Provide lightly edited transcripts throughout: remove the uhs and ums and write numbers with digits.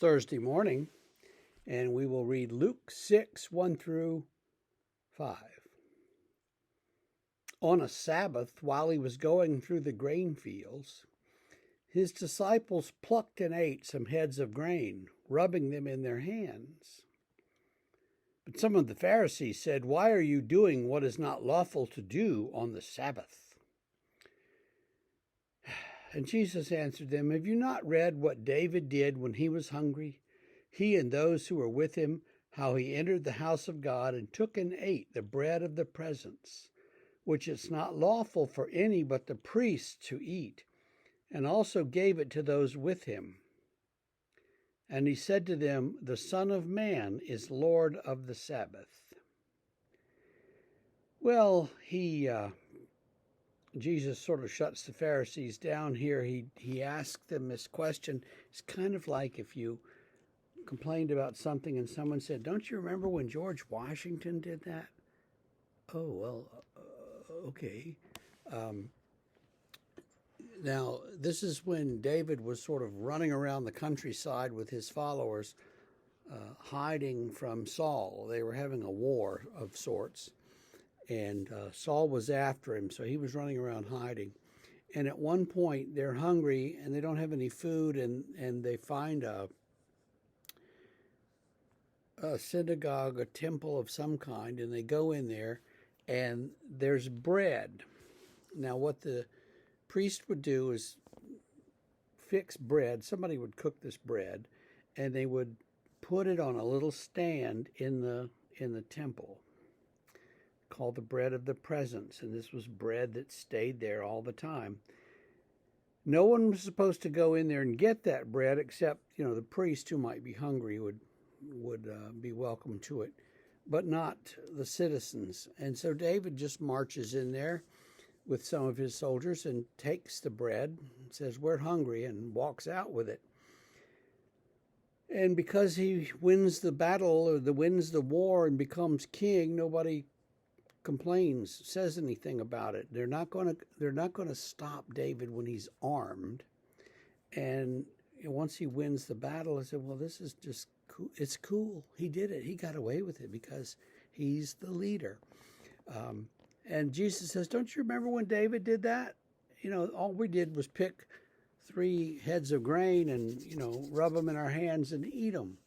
Thursday morning, and we will read Luke 6 1 through 5. On a Sabbath, while he was going through the grain fields, his disciples plucked and ate some heads of grain, rubbing them in their hands. But some of the Pharisees said, "Why are you doing what is not lawful to do on the Sabbath?" And Jesus answered them, "Have you not read what David did when he was hungry? He and those who were with him, how he entered the house of God and took and ate the bread of the presence, which it's not lawful for any but the priests to eat, and also gave it to those with him. And he said to them, the Son of Man is Lord of the Sabbath." Well, Jesus sort of shuts the Pharisees down here. He asked them this question. It's kind of like if you complained about something and someone said, "Don't you remember when George Washington did that?" Oh, well, okay. Now, this is when David was sort of running around the countryside with his followers, hiding from Saul. They were having a war of sorts, and Saul was after him, so he was running around hiding. And at one point, they're hungry and they don't have any food, and they find a synagogue, a temple of some kind, and they go in there, and there's bread. Now, what the priest would do is fix bread. Somebody would cook this bread, and they would put it on a little stand in the temple, called the bread of the presence. And this was bread that stayed there all the time. No one was supposed to go in there and get that bread except, the priest who might be hungry would be welcome to it, but not the citizens. And so David just marches in there with some of his soldiers and takes the bread, says, "We're hungry," and walks out with it. And because he wins the battle or wins the war and becomes king, nobody complains, says anything about it. They're not going to stop David when he's armed. And once he wins the battle, I said, "Well, this is just cool. It's cool. He did it. He got away with it because he's the leader." And Jesus says, "Don't you remember when David did that? All we did was pick 3 heads of grain and, rub them in our hands and eat them.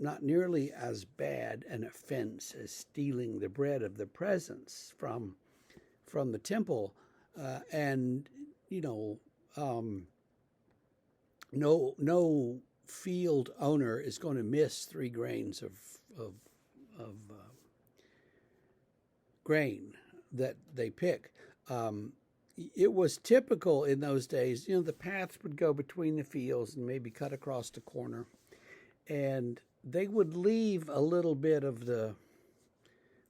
Not nearly as bad an offense as stealing the bread of the presence from the temple. No field owner is going to miss 3 grains of grain that they pick. It was typical in those days, the paths would go between the fields and maybe cut across the corner. And they would leave a little bit of the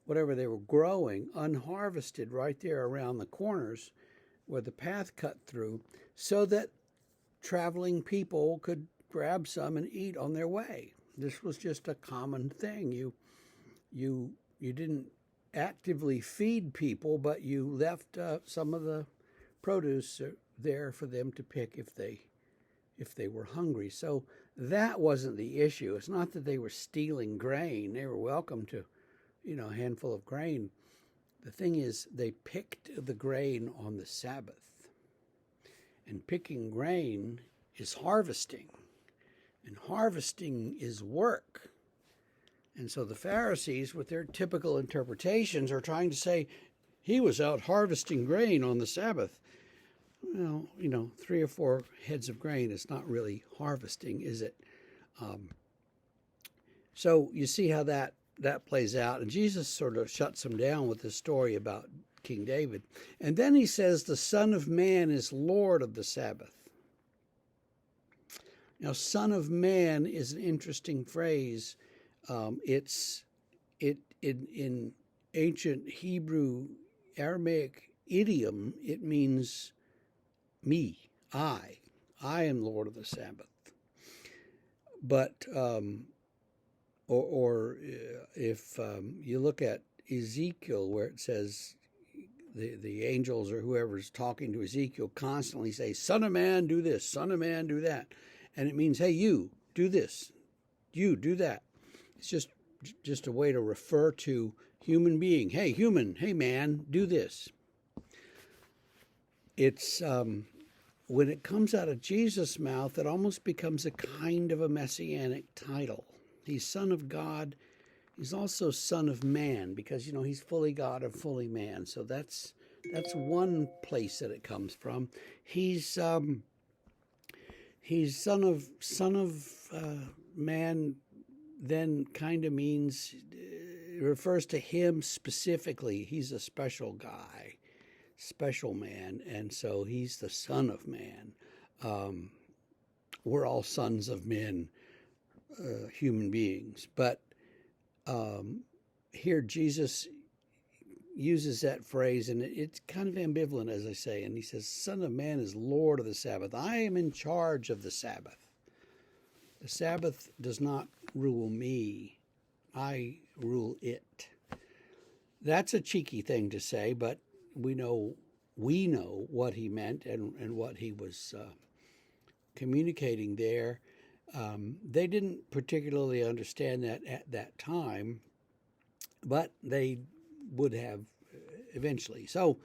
whatever they were growing unharvested right there around the corners where the path cut through, so that traveling people could grab some and eat on their way. This was just a common thing. You didn't actively feed people, but you left some of the produce there for them to pick if they were hungry. So that wasn't the issue. It's not that they were stealing grain. They were welcome to, a handful of grain. The thing is, they picked the grain on the Sabbath. And picking grain is harvesting. And harvesting is work. And so the Pharisees, with their typical interpretations, are trying to say he was out harvesting grain on the Sabbath. Well, 3 or 4 heads of grain is not really harvesting, is it? So you see how that plays out. And Jesus sort of shuts them down with this story about King David. And then he says, the Son of Man is Lord of the Sabbath. Now, Son of Man is an interesting phrase. In ancient Hebrew Aramaic idiom, it means me, I am Lord of the Sabbath. But if you look at Ezekiel, where it says the angels or whoever's talking to Ezekiel constantly say, "Son of man, do this. Son of man, do that," and it means, "Hey, you do this. You do that." It's just a way to refer to human being. Hey, human. Hey, man, do this. It's when it comes out of Jesus' mouth, it almost becomes a kind of a messianic title. He's Son of God. He's also Son of Man because, he's fully God and fully man. So that's one place that it comes from. He's Son of Man. Then kind of means refers to him specifically. He's a special guy, special man, and so he's the Son of Man. We're all sons of men, human beings, but here Jesus uses that phrase, and it's kind of ambivalent, as I say, and he says, "Son of Man is Lord of the Sabbath. I am in charge of the Sabbath. The Sabbath does not rule me. I rule it." That's a cheeky thing to say, but we know what he meant and what he was communicating there. They didn't particularly understand that at that time, but they would have eventually. So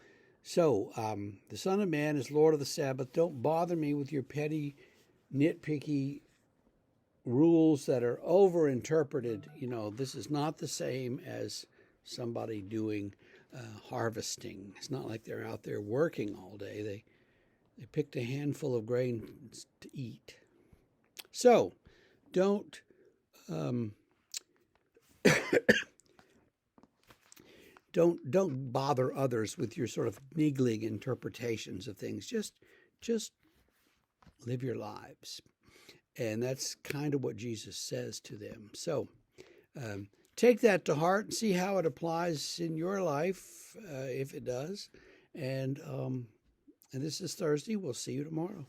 the Son of Man is Lord of the Sabbath. Don't bother me with your petty, nitpicky rules that are overinterpreted. This is not the same as somebody doing harvesting. It's not like they're out there working all day. They picked a handful of grains to eat. So don't don't bother others with your sort of niggling interpretations of things. Just live your lives. And that's kind of what Jesus says to them. So take that to heart and see how it applies in your life, if it does. And this is Thursday. We'll see you tomorrow.